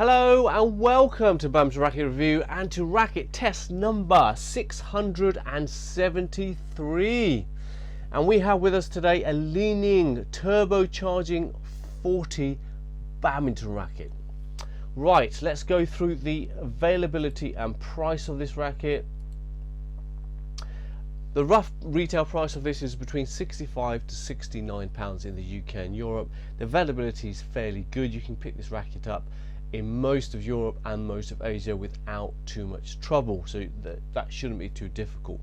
Hello and welcome to Badminton Racket Review and to Racket test number 673. And we have with us today a Li-Ning turbocharging 40 badminton racket. Right, let's go through the availability and price of this racket. The rough retail price of this is between £65 to £69 in the UK and Europe. The availability is fairly good. You can pick this racket up in most of Europe and most of Asia without too much trouble, so that shouldn't be too difficult.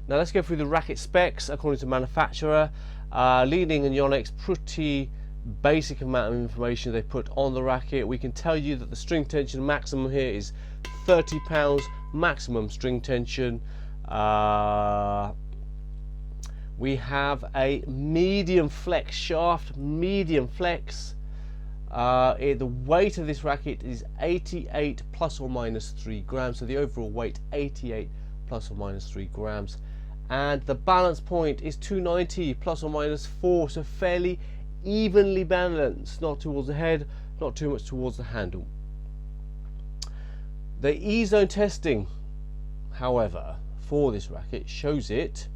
Now let's go through the racket specs according to manufacturer. Li-Ning and Yonex, pretty basic amount of information they put on the racket. We can tell you that the string tension maximum here is £30 maximum string tension. We have a medium flex shaft, medium flex. The weight of this racket is 88 plus or minus 3 grams, so the overall weight 88 plus or minus 3 grams, and the balance point is 290 plus or minus 4, so fairly evenly balanced, not towards the head, not too much towards the handle. The E-zone testing, however, for this racket shows it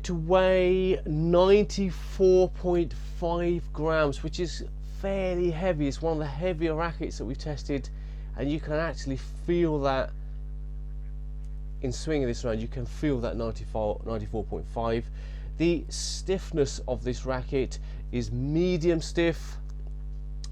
to weigh 94.5 grams, which is fairly heavy. It's one of the heavier rackets that we've tested, and you can actually feel that in swinging this around. You can feel that 94.5. The stiffness of this racket is medium stiff,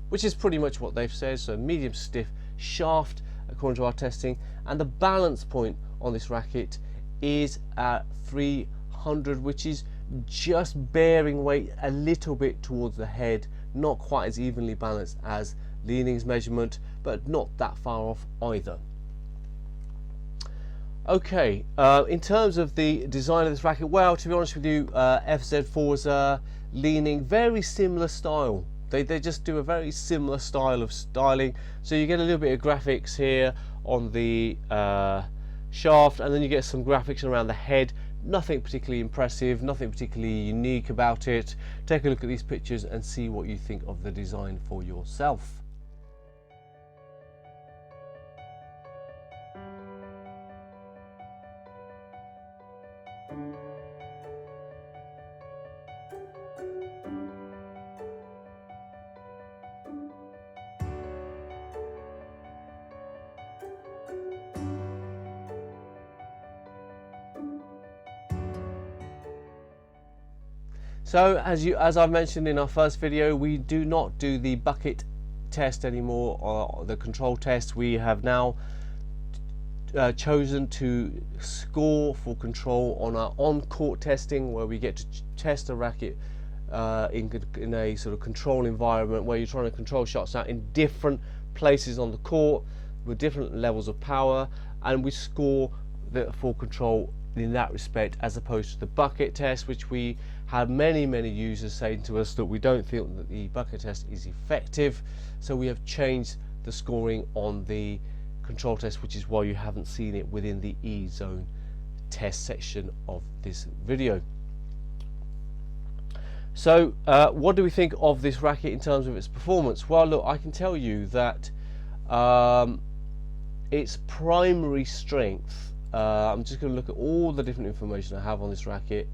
which is pretty much what they've said, so medium stiff shaft according to our testing, and the balance point on this racket is at 300, which is just bearing weight a little bit towards the head, not quite as evenly balanced as Li-Ning's measurement, but not that far off either. Okay, in terms of the design of this racket, well, to be honest with you, FZ Forza, Li-Ning, very similar style. They just do a very similar style of styling, so you get a little bit of graphics here on the shaft, and then you get some graphics around the head. Nothing particularly impressive, nothing particularly unique about it. Take a look at these pictures and see what you think of the design for yourself. So as I mentioned in our first video, we do not do the bucket test anymore, or the control test. We have now chosen to score for control on our on-court testing, where we get to test a racket in a sort of control environment where you're trying to control shots out in different places on the court with different levels of power, and we score for control in that respect, as opposed to the bucket test, which we had many users saying to us that we don't feel that the bucket test is effective, so we have changed the scoring on the control test, which is why you haven't seen it within the E-zone test section of this video. So what do we think of this racket in terms of its performance? Well, look, I can tell you that its primary strength, I'm just going to look at all the different information I have on this racket.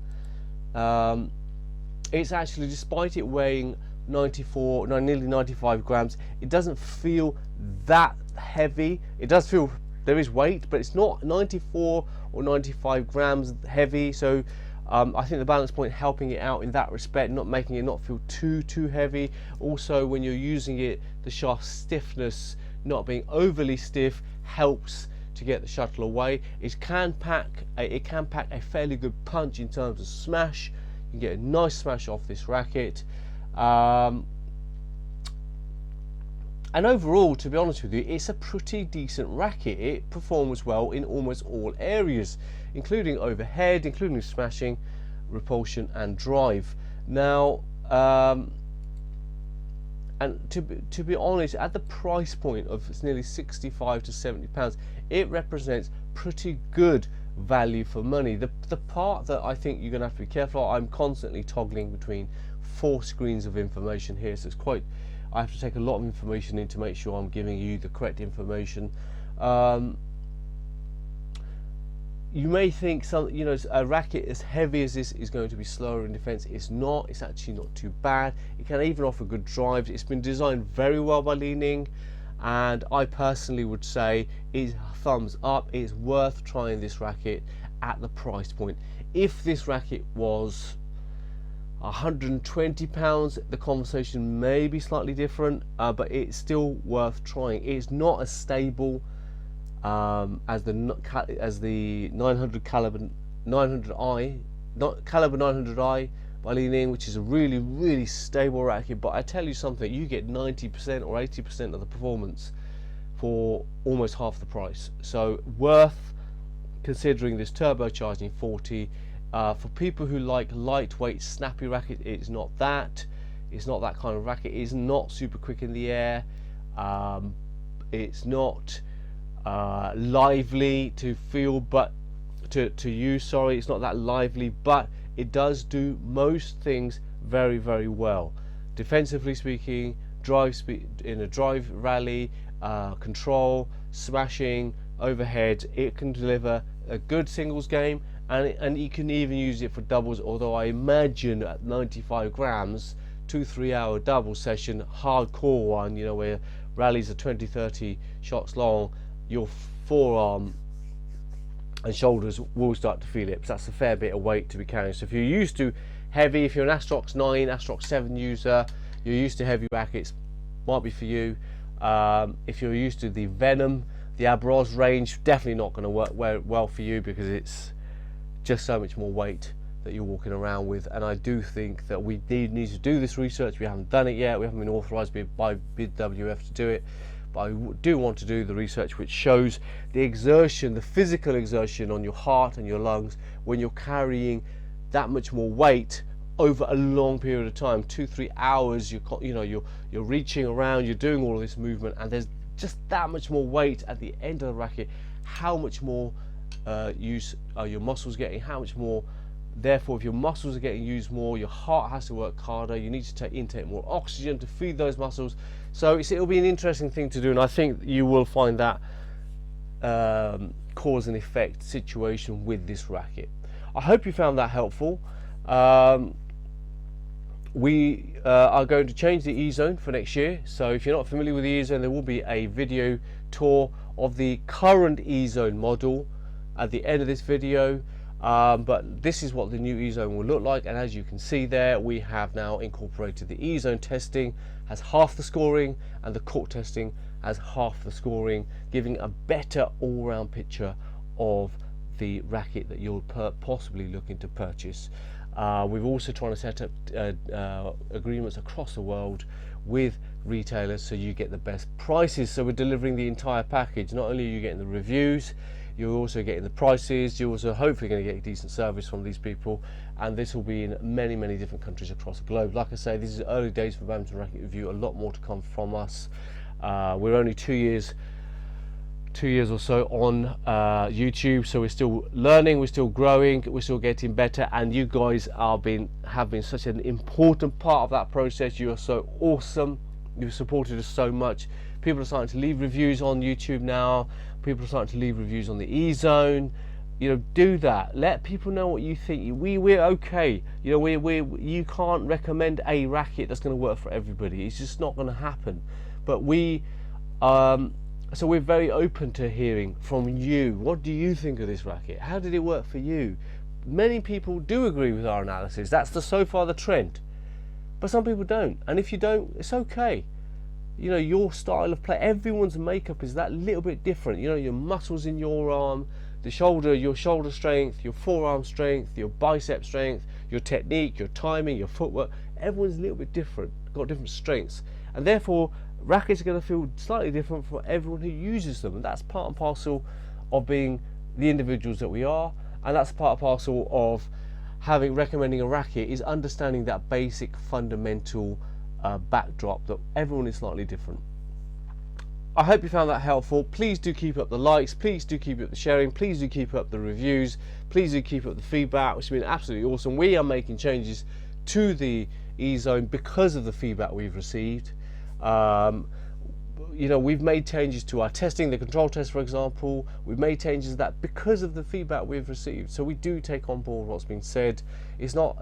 It's actually, despite it weighing nearly 95 grams, it doesn't feel that heavy. It does feel there is weight, but it's not 94 or 95 grams heavy. So I think the balance point helping it out in that respect, not making it not feel too heavy. Also, when you're using it, the shaft stiffness not being overly stiff helps to get the shuttle away. It can pack a fairly good punch in terms of smash. You can get a nice smash off this racket, and overall, to be honest with you, it's a pretty decent racket. It performs well in almost all areas, including overhead, including smashing, repulsion and drive. Now and to be honest, at the price point of nearly 65 to 70 pounds, it represents pretty good value for money. The part that I think you're going to have to be careful of, I'm constantly toggling between 4 screens of information here, so it's quite I have to take a lot of information in to make sure I'm giving you the correct information. You may think a racket as heavy as this is going to be slower in defense. It's not. It's actually not too bad. It can even offer good drives. It's been designed very well by Li-Ning, and I personally would say it's thumbs up. It's worth trying this racket at the price point. If this racket was £120, the conversation may be slightly different, but it's still worth trying. It's not as stable as the 900 caliber 900i, not caliber 900i by Li-Ning, which is a really stable racket. But I tell you something, you get 90% or 80% of the performance for almost half the price. So worth considering this turbocharging 40. For people who like lightweight, snappy racket, it's not that. It's not that kind of racket. It's not super quick in the air. It's not lively to feel, but to use. Sorry, it's not that lively, but it does do most things very well. Defensively speaking, drive speed in a drive rally, control, smashing, overhead. It can deliver a good singles game. And you can even use it for doubles, although I imagine at 95 grams, 2-3 hour double session, hardcore one, where rallies are 20-30 shots long, your forearm and shoulders will start to feel it, because that's a fair bit of weight to be carrying. So if you're used to heavy, if you're an Astrox 9, Astrox 7 user, you're used to heavy rackets, might be for you. If you're used to the Venom, the Abros range, definitely not going to work well for you, because it's just so much more weight that you're walking around with. And I do think that we need to do this research. We haven't done it yet. We haven't been authorized by BidWF to do it, but I do want to do the research which shows the exertion, the physical exertion on your heart and your lungs when you're carrying that much more weight over a long period of time. 2-3 hours, you're reaching around, you're doing all of this movement, and there's just that much more weight at the end of the racket. How much more use are your muscles getting? How much more? Therefore, if your muscles are getting used more, your heart has to work harder. You need to intake more oxygen to feed those muscles. So it'll be an interesting thing to do, and I think you will find that cause and effect situation with this racket. I hope you found that helpful. We are going to change the E-Zone for next year. So if you're not familiar with the E-Zone, there will be a video tour of the current E-Zone model at the end of this video. But this is what the new E-Zone will look like, and as you can see there, we have now incorporated the E-Zone testing as half the scoring and the court testing as half the scoring, giving a better all-round picture of the racket that you're possibly looking to purchase. We're also trying to set up agreements across the world with retailers so you get the best prices. So we're delivering the entire package. Not only are you getting the reviews, you're also getting the prices, you're also hopefully going to get decent service from these people, and this will be in many different countries across the globe. Like I say, this is early days for Badminton Racket Review. A lot more to come from us. We're only 2 years or so on YouTube, so we're still learning, we're still growing, we're still getting better, and you guys have been such an important part of that process. You are so awesome. You've supported us so much. People are starting to leave reviews on YouTube now. People are starting to leave reviews on the E-Zone. Do that. Let people know what you think. We're okay. You can't recommend a racket that's going to work for everybody. It's just not going to happen. But so we're very open to hearing from you. What do you think of this racket? How did it work for you? Many people do agree with our analysis. That's so far the trend. But some people don't. And if you don't, it's okay. Your style of play, everyone's makeup is that little bit different. Your muscles in your arm, your shoulder strength, your forearm strength, your bicep strength, your technique, your timing, your footwork. Everyone's a little bit different, got different strengths. And therefore, rackets are going to feel slightly different for everyone who uses them. And that's part and parcel of being the individuals that we are. And that's part and parcel of recommending a racket, is understanding that basic fundamental backdrop that everyone is slightly different. I hope you found that helpful. Please do keep up the likes, please do keep up the sharing, please do keep up the reviews, please do keep up the feedback, which has been absolutely awesome. We are making changes to the E-Zone because of the feedback we've received. You know, we've made changes to our testing, the control test for example. We've made changes to that because of the feedback we've received, so we do take on board what's been said. It's not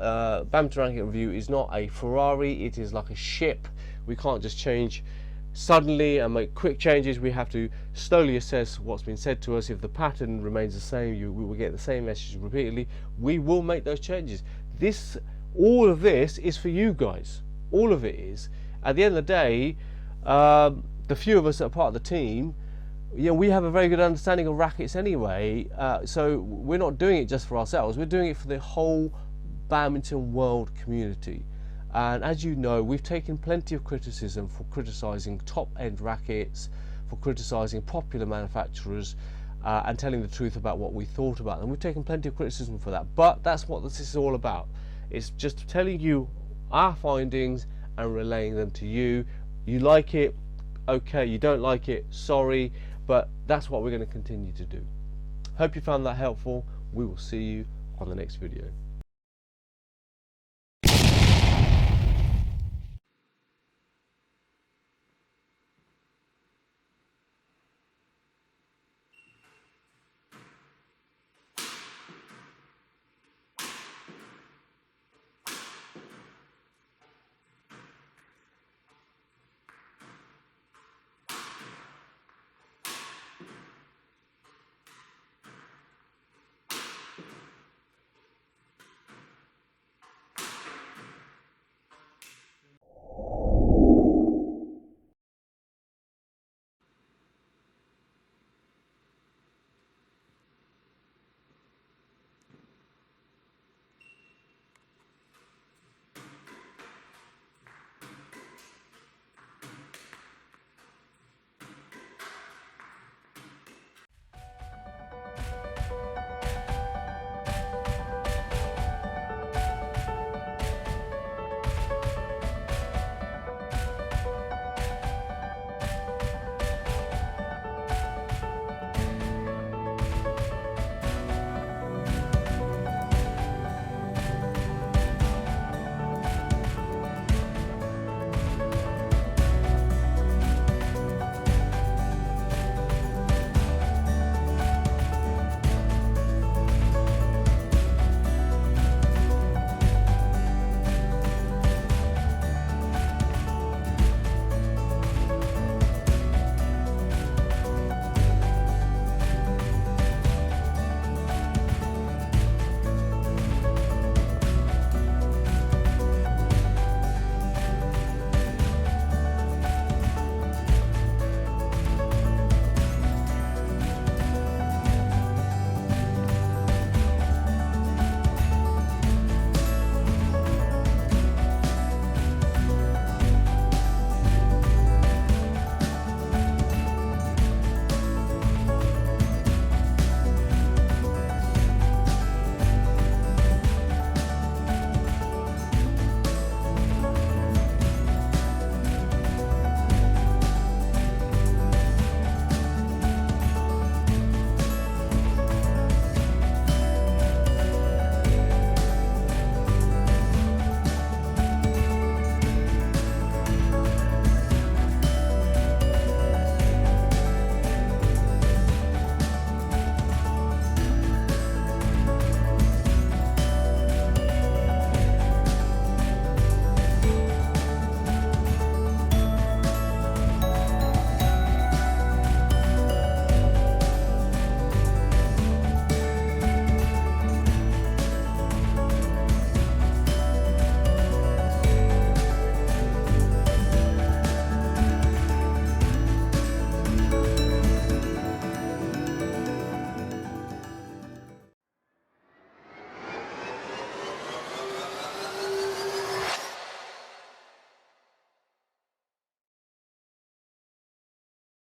Badminton Racket Review is not a Ferrari, it is like a ship. We can't just change suddenly and make quick changes. We have to slowly assess what's been said to us. If the pattern remains the same, we will get the same message repeatedly, we will make those changes. All of this is for you guys. All of it is. At the end of the day, the few of us that are part of the team, you know, we have a very good understanding of rackets anyway, so we're not doing it just for ourselves, we're doing it for the whole badminton world community. And as you know, we've taken plenty of criticism for criticising top-end rackets, for criticising popular manufacturers, and telling the truth about what we thought about them. We've taken plenty of criticism for that, but that's what this is all about. It's just telling you our findings and relaying them to you. You like it, okay. You don't like it, sorry, but that's what we're going to continue to do. Hope you found that helpful. We will see you on the next video.